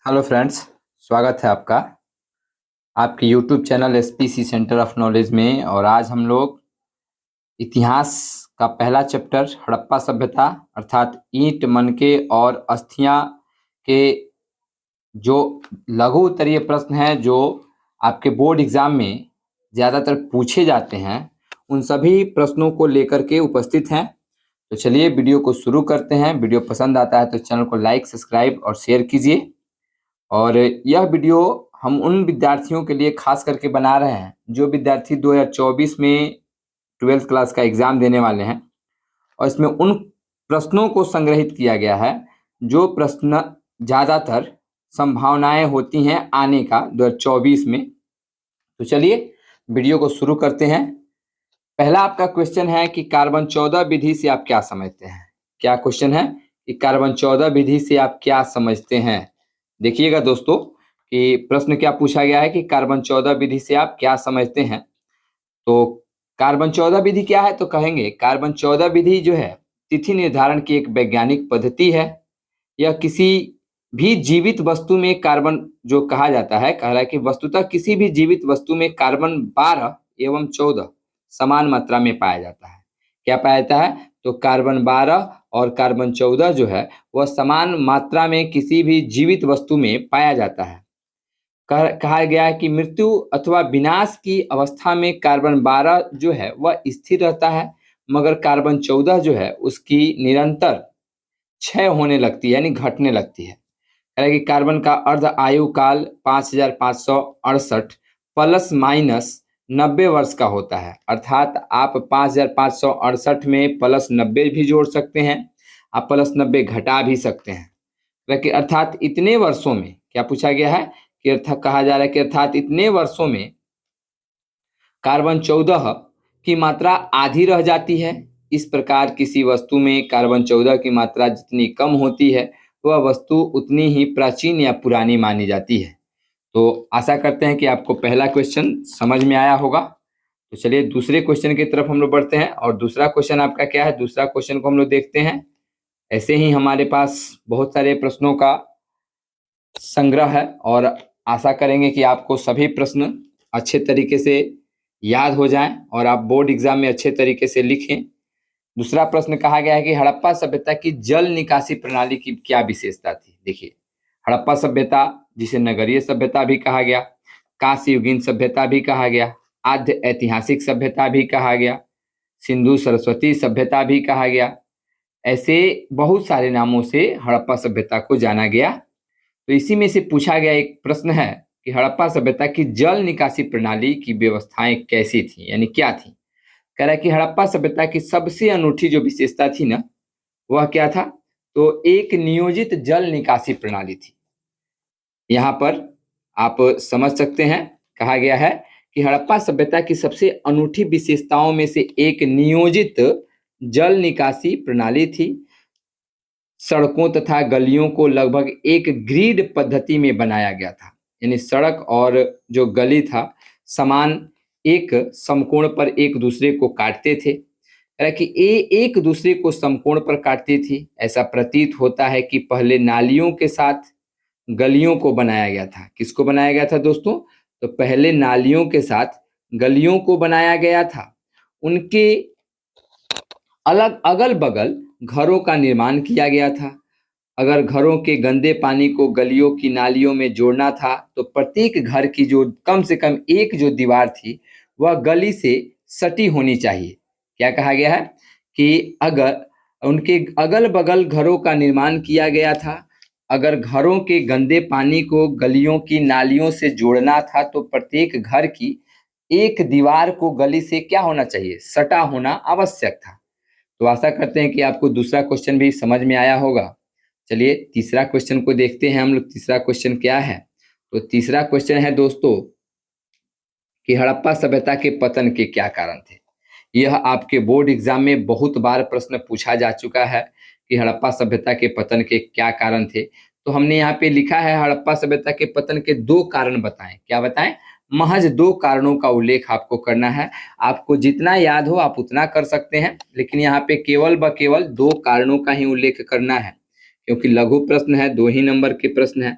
Hello friends, स्वागत है आपका आपके YouTube channel SPC centre of knowledge में। और आज हम लोग इतिहास का पहला चैप्टर हड़प्पा सभ्यता अर्थात ईंट, मनके और अस्थियां के जो लघु उत्तरीय प्रश्न हैं जो आपके बोर्ड एग्जाम में ज़्यादातर पूछे जाते हैं, उन सभी प्रश्नों को लेकर के उपस्थित हैं। तो चलिए वीडियो को शुरू करते हैं। वीडियो पसंद आता है तो चैनल को लाइक, सब्सक्राइब और शेयर कीजिए। और यह वीडियो हम उन विद्यार्थियों के लिए खास करके बना रहे हैं जो विद्यार्थी 2024 में 12th क्लास का एग्ज़ाम देने वाले हैं। और इसमें उन प्रश्नों को संग्रहित किया गया है जो प्रश्न ज़्यादातर संभावनाएं होती हैं आने का 2024 में। तो चलिए वीडियो को शुरू करते हैं। पहला आपका क्वेश्चन है कि कार्बन 14 विधि से आप क्या समझते हैं। क्या क्वेश्चन है कि कार्बन 14 विधि से आप क्या समझते हैं। देखिएगा दोस्तों कि प्रश्न क्या पूछा गया है कि कार्बन 14 विधि से आप क्या समझते हैं। तो कार्बन 14 विधि क्या है, तो कहेंगे कार्बन 14 विधि जो है तिथि निर्धारण की एक वैज्ञानिक पद्धति है। यह किसी भी जीवित वस्तु में कार्बन जो कहा जाता है, कह रहा है कि वस्तुतः किसी भी जीवित वस्तु में कार्बन 12 एवं 14 समान मात्रा में पाया जाता है। क्या पाया जाता है, तो कार्बन 12 और कार्बन 14 जो है वह समान मात्रा में किसी भी जीवित वस्तु में पाया जाता है। कहा गया है कि मृत्यु अथवा विनाश की अवस्था में कार्बन 12 जो है वह स्थिर रहता है, मगर कार्बन 14 जो है उसकी निरंतर क्षय होने लगती है, यानी घटने लगती है। कि कार्बन का अर्ध आयु काल 5568 प्लस माइनस 90 वर्ष का होता है। अर्थात आप 5568 में प्लस 90 भी जोड़ सकते हैं, आप प्लस 90 घटा भी सकते हैं। अर्थात इतने वर्षों में क्या पूछा गया है कि कहा जा रहा है कि अर्थात इतने वर्षों में कार्बन 14 की मात्रा आधी रह जाती है। इस प्रकार किसी वस्तु में कार्बन 14 की मात्रा जितनी कम होती है वह वस्तु उतनी ही प्राचीन या पुरानी मानी जाती है। तो आशा करते हैं कि आपको पहला क्वेश्चन समझ में आया होगा। तो चलिए दूसरे क्वेश्चन की तरफ हम लोग बढ़ते हैं। और दूसरा क्वेश्चन आपका क्या है, दूसरा क्वेश्चन को हम लोग देखते हैं। ऐसे ही हमारे पास बहुत सारे प्रश्नों का संग्रह है और आशा करेंगे कि आपको सभी प्रश्न अच्छे तरीके से याद हो जाएं और आप बोर्ड एग्जाम में अच्छे तरीके से लिखें। दूसरा प्रश्न कहा गया है कि हड़प्पा सभ्यता की जल निकासी प्रणाली की क्या विशेषता थी। देखिए, हड़प्पा सभ्यता जिसे नगरीय सभ्यता भी कहा गया, कांस्य युगीन सभ्यता भी कहा गया, आद्य ऐतिहासिक सभ्यता भी कहा गया, सिंधु सरस्वती सभ्यता भी कहा गया, ऐसे बहुत सारे नामों से हड़प्पा सभ्यता को जाना गया। तो इसी में से पूछा गया एक प्रश्न है कि हड़प्पा सभ्यता की जल निकासी प्रणाली की व्यवस्थाएं कैसी थी, यानी क्या थी। कह रहा है कि हड़प्पा सभ्यता की सबसे अनूठी जो विशेषता थी ना, वह क्या था, तो एक नियोजित जल निकासी प्रणाली थी। यहाँ पर आप समझ सकते हैं, कहा गया है कि हड़प्पा सभ्यता की सबसे अनूठी विशेषताओं में से एक नियोजित जल निकासी प्रणाली थी। सड़कों तथा गलियों को लगभग एक ग्रिड पद्धति में बनाया गया था, यानी सड़क और जो गली था समान एक समकोण पर एक दूसरे को काटते थे। कि ये एक दूसरे को समकोण पर काटती थी। ऐसा प्रतीत होता है कि पहले नालियों के साथ गलियों को बनाया गया था। किसको बनाया गया था दोस्तों, तो पहले नालियों के साथ गलियों को बनाया गया था। उनके अलग अगल बगल घरों का निर्माण किया गया था। अगर घरों के गंदे पानी को गलियों की नालियों में जोड़ना था तो प्रत्येक घर की जो कम से कम एक जो दीवार थी वह गली से सटी होनी चाहिए। क्या कहा गया है कि अगर उनके अगल बगल घरों का निर्माण किया गया था, अगर घरों के गंदे पानी को गलियों की नालियों से जोड़ना था तो प्रत्येक घर की एक दीवार को गली से क्या होना चाहिए, सटा होना आवश्यक था। तो आशा करते हैं कि आपको दूसरा क्वेश्चन भी समझ में आया होगा। चलिए तीसरा क्वेश्चन को देखते हैं हम लोग। तीसरा क्वेश्चन क्या है, तो तीसरा क्वेश्चन है दोस्तों कि हड़प्पा सभ्यता के पतन के क्या कारण थे। यह आपके बोर्ड एग्जाम में बहुत बार प्रश्न पूछा जा चुका है कि हड़प्पा सभ्यता के पतन के क्या कारण थे। तो हमने यहाँ पे लिखा है हड़प्पा सभ्यता के पतन के 2 कारण बताएं। क्या बताएं, महज 2 कारणों का उल्लेख आपको करना है। आपको जितना याद हो आप उतना कर सकते हैं, लेकिन यहाँ पे केवल व केवल 2 कारणों का ही उल्लेख करना है, क्योंकि लघु प्रश्न है, 2 ही नंबर के प्रश्न है।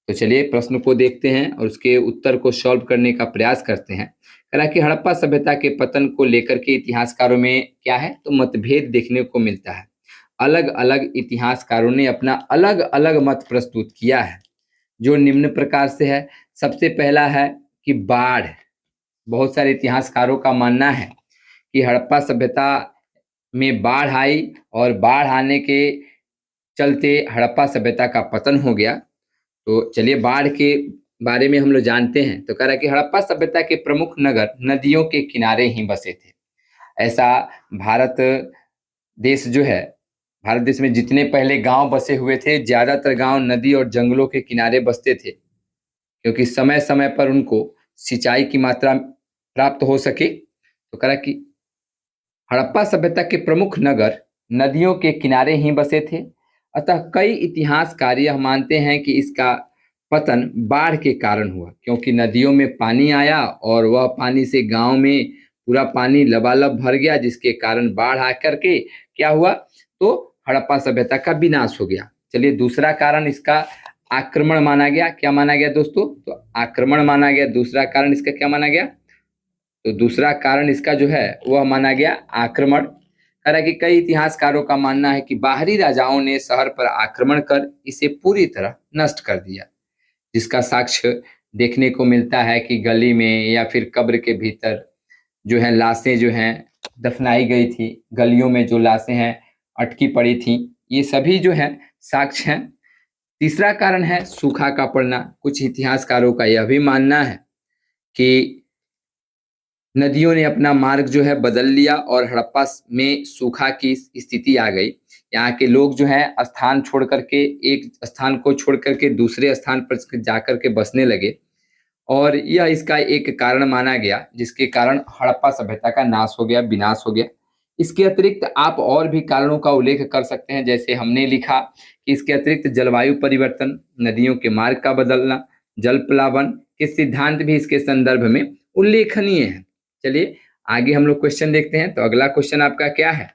तो चलिए प्रश्न को देखते हैं और उसके उत्तर को सॉल्व करने का प्रयास करते हैं। हालांकि हड़प्पा सभ्यता के पतन को लेकर के इतिहासकारों में क्या है तो मतभेद देखने को मिलता है। अलग अलग इतिहासकारों ने अपना अलग अलग मत प्रस्तुत किया है, जो निम्न प्रकार से है। सबसे पहला है कि बाढ़। बहुत सारे इतिहासकारों का मानना है कि हड़प्पा सभ्यता में बाढ़ आई और बाढ़ आने के चलते हड़प्पा सभ्यता का पतन हो गया। तो चलिए बाढ़ के बारे में हम लोग जानते हैं। तो कह रहा है कि हड़प्पा सभ्यता के प्रमुख नगर नदियों के किनारे ही बसे थे। ऐसा भारत देश जो है, भारत देश में जितने पहले गांव बसे हुए थे, ज्यादातर गांव नदी और जंगलों के किनारे बसते थे, क्योंकि समय समय पर उनको सिंचाई की मात्रा प्राप्त हो सके। तो कह रहा कि हड़प्पा सभ्यता के प्रमुख नगर नदियों के किनारे ही बसे थे। अतः कई इतिहासकार यह मानते हैं कि इसका पतन बाढ़ के कारण हुआ, क्योंकि नदियों में पानी आया और वह पानी से गांव में पूरा पानी लबालब भर गया, जिसके कारण बाढ़ आकर के क्या हुआ तो हड़प्पा सभ्यता का विनाश हो गया। चलिए दूसरा कारण इसका आक्रमण माना गया। क्या माना गया दोस्तों? तो आक्रमण माना गया। दूसरा कारण इसका क्या माना गया? तो दूसरा कारण इसका जो है वह माना गया आक्रमण। हालांकि कई इतिहासकारों का मानना है कि बाहरी राजाओं ने शहर पर आक्रमण कर इसे पूरी तरह नष्ट कर दिया, जिसका साक्ष्य देखने को मिलता है कि गली में या फिर कब्र के भीतर जो है लाशें जो हैं दफनाई गई थी, गलियों में जो लाशें हैं अटकी पड़ी थी, ये सभी जो है साक्ष्य हैं। तीसरा कारण है सूखा का पड़ना। कुछ इतिहासकारों का यह भी मानना है कि नदियों ने अपना मार्ग जो है बदल लिया और हड़प्पा में सूखा की स्थिति आ गई। यहाँ के लोग जो है स्थान छोड़ करके, एक स्थान को छोड़ करके दूसरे स्थान पर जाकर के बसने लगे, और यह इसका एक कारण माना गया, जिसके कारण हड़प्पा सभ्यता का नाश हो गया, विनाश हो गया। इसके अतिरिक्त आप और भी कारणों का उल्लेख कर सकते हैं, जैसे हमने लिखा कि इसके अतिरिक्त जलवायु परिवर्तन, नदियों के मार्ग का बदलना, जल प्लावन के सिद्धांत भी इसके संदर्भ में उल्लेखनीय है। चलिए आगे हम लोग क्वेश्चन देखते हैं। तो अगला क्वेश्चन आपका क्या है?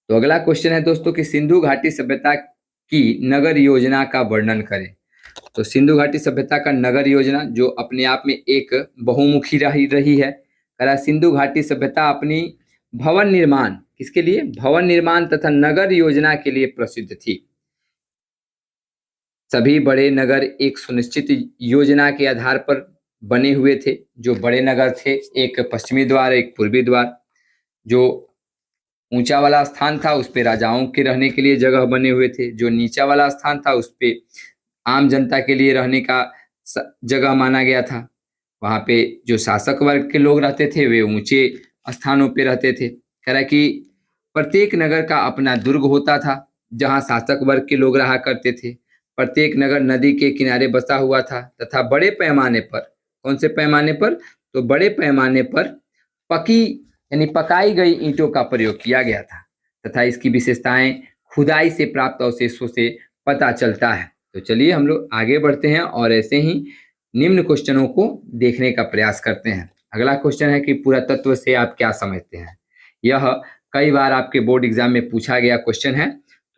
तो अगला क्वेश्चन है दोस्तों कि सिंधु घाटी सभ्यता की नगर योजना का वर्णन करें। तो सिंधु घाटी सभ्यता का नगर योजना जो अपने आप में एक बहुमुखी रही है। कह सिंधु घाटी सभ्यता अपनी भवन निर्माण, किसके लिए? भवन निर्माण तथा नगर योजना के लिए प्रसिद्ध थी। सभी बड़े नगर एक सुनिश्चित योजना के आधार पर बने हुए थे। जो बड़े नगर थे, एक पश्चिमी द्वार, एक पूर्वी द्वार। जो ऊंचा वाला स्थान था उस पे राजाओं के रहने के लिए जगह बने हुए थे। जो नीचा वाला स्थान था उस पे आम जनता के लिए रहने का जगह माना गया था। वहां पे जो शासक वर्ग के लोग रहते थे वे ऊंचे स्थानों पे रहते थे। कह रहा कि प्रत्येक नगर का अपना दुर्ग होता था, जहां शासक वर्ग के लोग रहा करते थे। प्रत्येक नगर नदी के किनारे बसा हुआ था तथा बड़े पैमाने पर, कौन से पैमाने पर? तो बड़े पैमाने पर पकी यानी पकाई गई ईंटों का प्रयोग किया गया था तथा इसकी विशेषताएं खुदाई से प्राप्त अवशेषों से पता चलता है। तो चलिए हम लोग आगे बढ़ते हैं और ऐसे ही निम्न क्वेश्चनों को देखने का प्रयास करते हैं। अगला क्वेश्चन है कि पुरातत्व से आप क्या समझते हैं? यह कई बार आपके बोर्ड एग्जाम में पूछा गया क्वेश्चन है।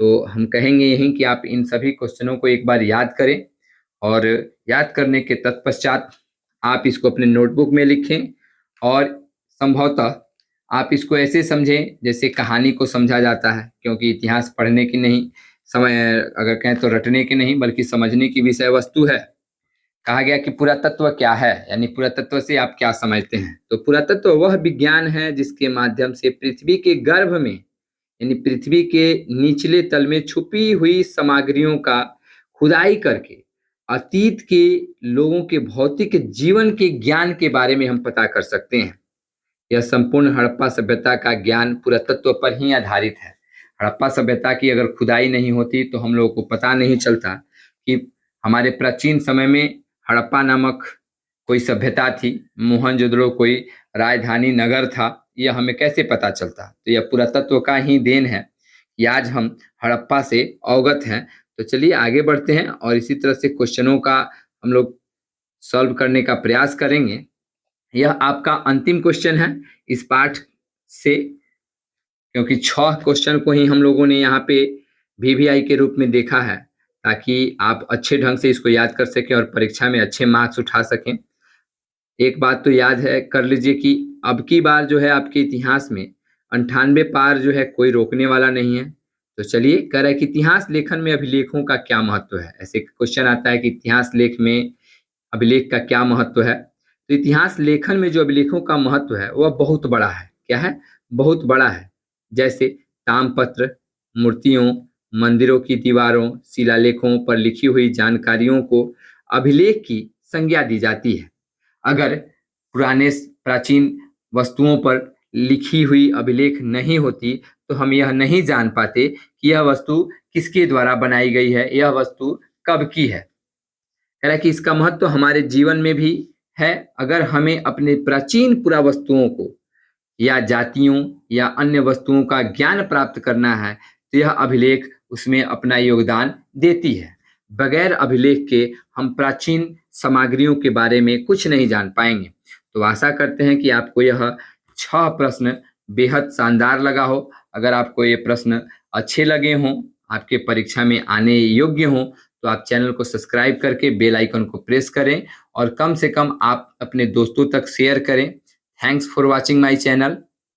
तो हम कहेंगे यही कि आप इन सभी क्वेश्चनों को एक बार याद करें और याद करने के तत्पश्चात आप इसको अपने नोटबुक में लिखें और संभवतः आप इसको ऐसे समझें जैसे कहानी को समझा जाता है, क्योंकि इतिहास पढ़ने की नहीं, समय अगर कहें तो रटने की नहीं, बल्कि समझने की विषय वस्तु है। कहा गया कि पुरातत्व क्या है, यानी पुरातत्व से आप क्या समझते हैं? तो पुरातत्व वह विज्ञान है जिसके माध्यम से पृथ्वी के गर्भ में यानी पृथ्वी के निचले तल में छुपी हुई सामग्रियों का खुदाई करके अतीत के लोगों के भौतिक जीवन के ज्ञान के बारे में हम पता कर सकते हैं। यह संपूर्ण हड़प्पा सभ्यता का ज्ञान पुरातत्व पर ही आधारित है। हड़प्पा सभ्यता की अगर खुदाई नहीं होती तो हम लोगों को पता नहीं चलता कि हमारे प्राचीन समय में हड़प्पा नामक कोई सभ्यता थी, मोहनजोदड़ो कोई राजधानी नगर था, यह हमें कैसे पता चलता? तो यह पुरातत्व का ही देन है कि आज हम हड़प्पा से अवगत हैं। तो चलिए आगे बढ़ते हैं और इसी तरह से क्वेश्चनों का हम लोग सॉल्व करने का प्रयास करेंगे। यह आपका अंतिम क्वेश्चन है इस पाठ से, क्योंकि 6 क्वेश्चन को ही हम लोगों ने यहाँ पे वीवीआई के रूप में देखा है। ताकि आप अच्छे ढंग से इसको याद कर सकें और परीक्षा में अच्छे मार्क्स उठा सकें। एक बात तो याद है कर लीजिए कि अब की बार जो है आपके इतिहास में 98 पार जो है कोई रोकने वाला नहीं है। तो चलिए कह रहा है कि इतिहास लेखन में अभिलेखों का क्या महत्व है। ऐसे क्वेश्चन आता है कि इतिहास लेख में अभिलेख का क्या महत्व है। तो इतिहास लेखन में जो अभिलेखों का महत्व है वह बहुत बड़ा है। क्या है? बहुत बड़ा है। जैसे ताम्रपत्र, मूर्तियों, मंदिरों की दीवारों, शिलालेखों पर लिखी हुई जानकारियों को अभिलेख की संज्ञा दी जाती है। अगर पुराने प्राचीन वस्तुओं पर लिखी हुई अभिलेख नहीं होती तो हम यह नहीं जान पाते कि यह वस्तु किसके द्वारा बनाई गई है, यह वस्तु कब की है। कह रहा है कि इसका महत्व हमारे जीवन में भी है। अगर हमें अपने प्राचीन पुरावस्तुओं को या जातियों या अन्य वस्तुओं का ज्ञान प्राप्त करना है तो यह अभिलेख उसमें अपना योगदान देती है। बगैर अभिलेख के हम प्राचीन सामग्रियों के बारे में कुछ नहीं जान पाएंगे। तो आशा करते हैं कि आपको यह 6 प्रश्न बेहद शानदार लगा हो। अगर आपको ये प्रश्न अच्छे लगे हों, आपके परीक्षा में आने योग्य हों, तो आप चैनल को सब्सक्राइब करके बेल आइकन को प्रेस करें और कम से कम आप अपने दोस्तों तक शेयर करें। Thanks for watching my channel.